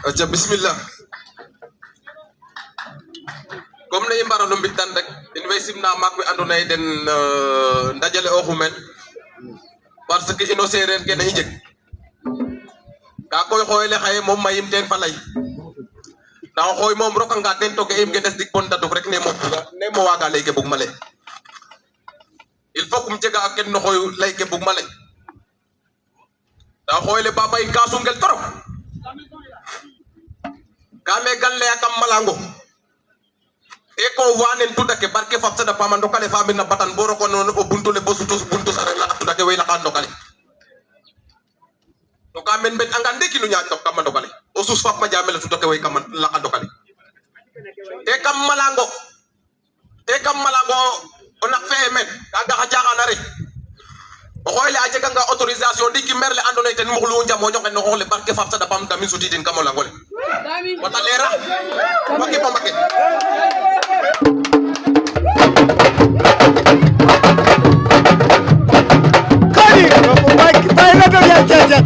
aca bismillah comme ne i mbara no mbitan rek in way simna maak we ando naye den ndajale o xumen parce que ino sereer kene i njeg ka koy xoyele xaye moom mayim teen fa lay nda o xooy moom rokanga teen to ge im ge des dik bon daduk rek ne mo waga lay ke bug ma lay il faut kum jega a ken no xooy lay ke bug ma lay nda xoyele baba in ka sungel torop kame gan laya kam malango e ko wanen tudake barke fap sada pama ndokale fa na batan bo roko non o buntu le bo sutus buntu sare la tudake way la kan ndokale to kamen bet anga ndeki nu nyaa tok kam ndokale o sus fap ma jamel tudake way kam la kan ndokale e kam malango o nak fe men kaga ha jaxana rek o xoyle a jega nga autorisation ndiki merle andone ten moxlu njamo ñoxe no xole barke fap sada pam tamin sutidin kam langole wata lera bakki pambake Kali, vai na minha casa.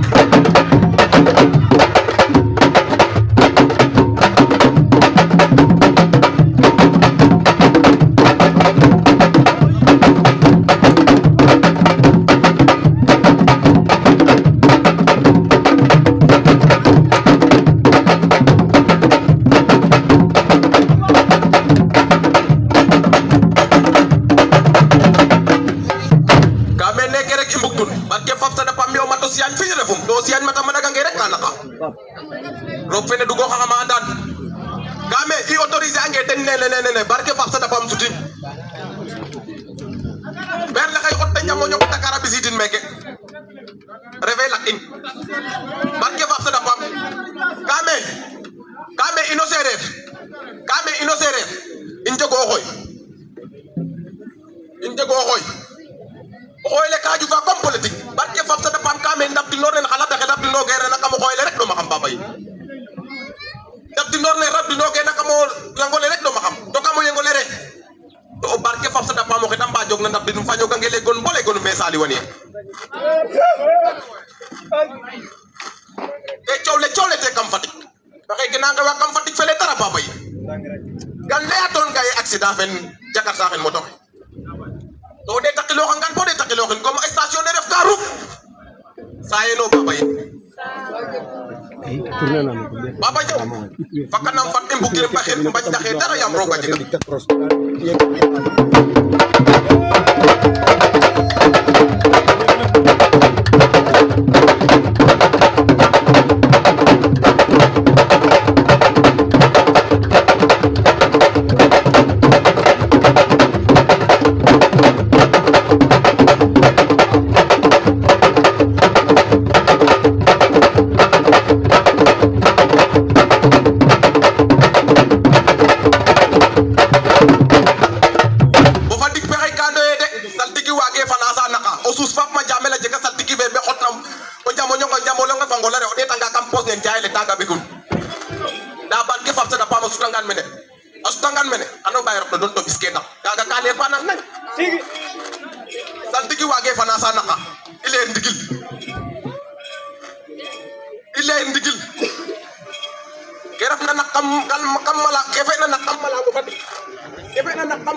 rok fene dugo xama andan game i autoriser ange ten ne barke fap sada pam sutin ber la kay xotta ñamo ñoko takara bisitin meke refe lak in barke fap sada pam game ino sereer in jego xoy xoy le ka jufa comme politique barke fap sada pam kame ndap di noren xalata xedap di no gere na kam xoy le rek do ma xam papa yi dab di nor ne rab di noge na kamo langole rek do ma xam to kamo yengole rek to o barke fap sada pam o xetam ba jog na ndap di fa ñoga ngele gon bole gon me sali woni e ciowle te kam fatik waxe gina nga wa kam fatik fele dara papa yi gan le aton gay accident fen jakarta fen moto to de takilo xangan bo de takilo xen comme station de ref ka ruk sayeno papa yi Baba Jaw fakanam fat e mbugir mbaxir mbañ taxe dara yam roga jega saltigi wage fana sa naka ile ndigil keraf na nakam mala kefe na nakam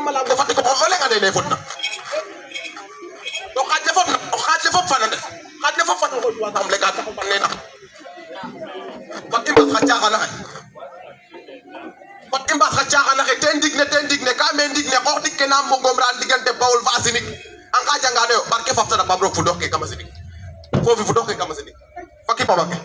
mala go fati ko ole ngade ne fotna to xajle fop fana de xajle fop fana ko wa sam le ka ko fanne na fati ma xacha xana imba xacha xana te ndigne ka me ndigne xox dik ke na mo gomran digante bawol fa asinik an ka janga do barke fap sada babro fu doke kama sinik fofu fu doke kama sinik fakki pamake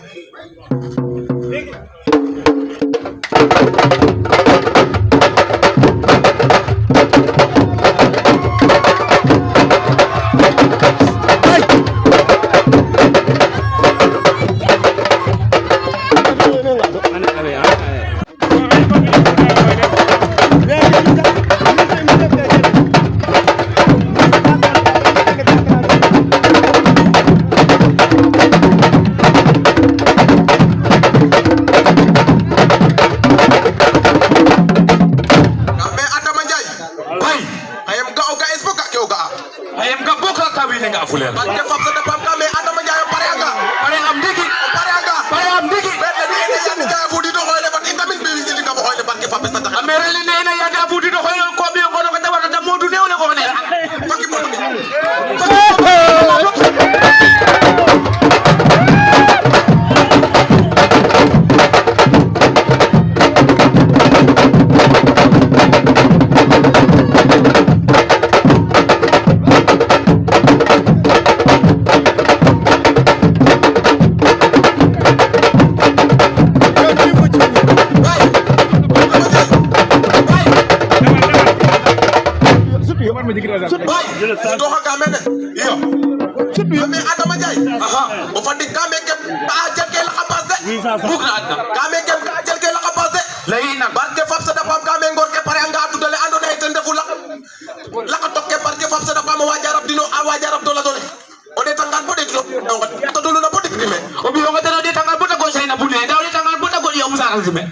bay to ha kamene iyo ame adama jay aha o fandi kame ke ba jelke la xabass de bugna adna kame ke jelke la xabass de layina barke fam sa dafa kame ngor ke pare nga tudale andone ay tan defu la ko tokke barke fam sa dafa ma wajarab dino a wajarab do la dole o de tangal bo de to dulu na bo de me o bi o ngata de tangal bo de go sayna bu ne daw de tangal bo de go yo musa alzime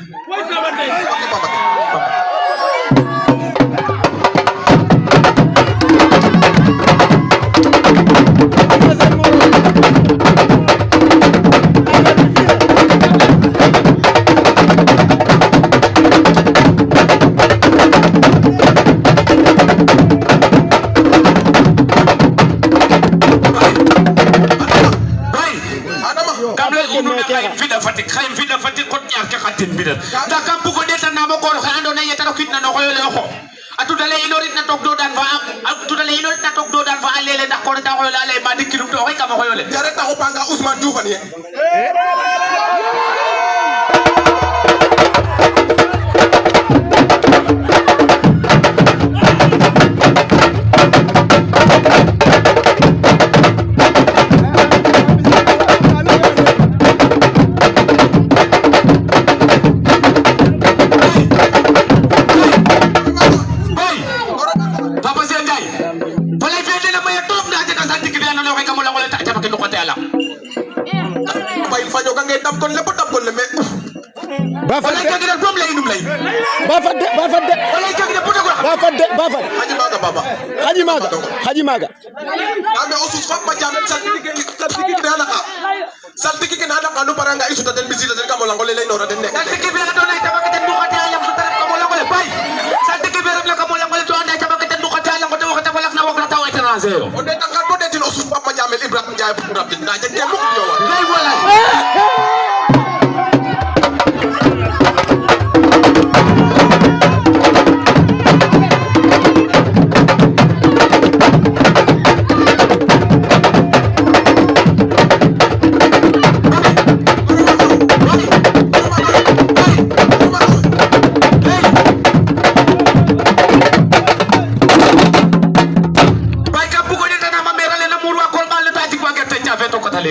da kam bu ko deta na mo ko xé andona yeta ko kitna no xoyole xo atudale inorit na tok do dan fa atudale inorit na tok do dan fa alele ndax ko ta xoyole ale ba dikkilu to xoy kam xoyole jare taxu panga Ousmane Diouf ani Haji Maga ame osus fam ma jam saltiki ke nana kanu paranga isu taden bisita den kamola ngole lay nora den nek saltiki be adona tabaka den dukhati alam su taraf kamola ngole bay saltiki be rabla kamola ngole to anda tabaka den dukhati alam ko to wakata walak na wakata taw étranger yo on de tangal bo den osus fam ma jamel Ibrahim Ndiaye bu rab den daje dem ko ñowa lay wala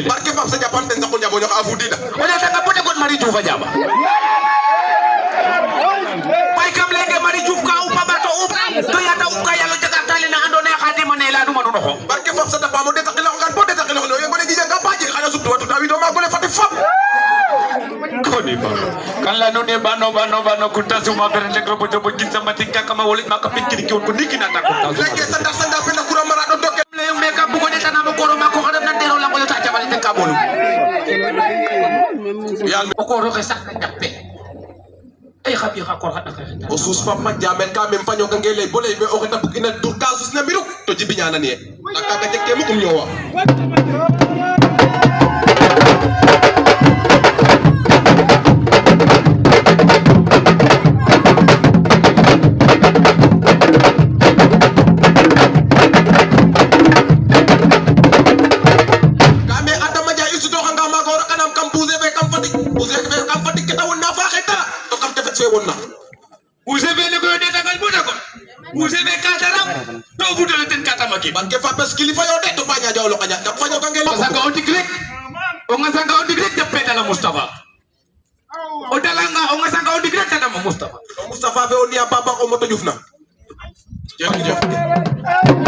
barke fam sa japam den sakul jabo ñok afudida wala daga bote gon Mari Diouf jaba bay kam lege Mari Diouf ka upa bato up to yata up ka yalla jaga tali na andone khadima ne la duma no xo barke fam sa dafa mo de takila ngan bo de takila no yo gone jija nga baji xana subtu watu tawi do ma gole fati fam koni ba kan la no ne bano kunta suma berende ko boto bo jinsa matika kama wolit maka pikiri ki ko nikina ta ko lege sanda pe na kura mara do doke le me ka bu ko de tanama ko ma ko xadam na dero la ko ta jabal te ka bolu yalla ko ro ke sak jappe ay xabi xa ko xata xata o sus fam ma jamel ka mem faño ka ngele bolay be o xata bugina dur ka sus na miru to jibi ñana ne aka ka jekke mu kum ñowa barke fa pes kilifa yo de to baña jawlo kanya da faño ka ngel sanga on digrek o nga sanga on digrek de pedala Mustafa o dalanga o nga sanga on digrek da Mustafa fe on ya baba ko moto Diouf na jërëjëf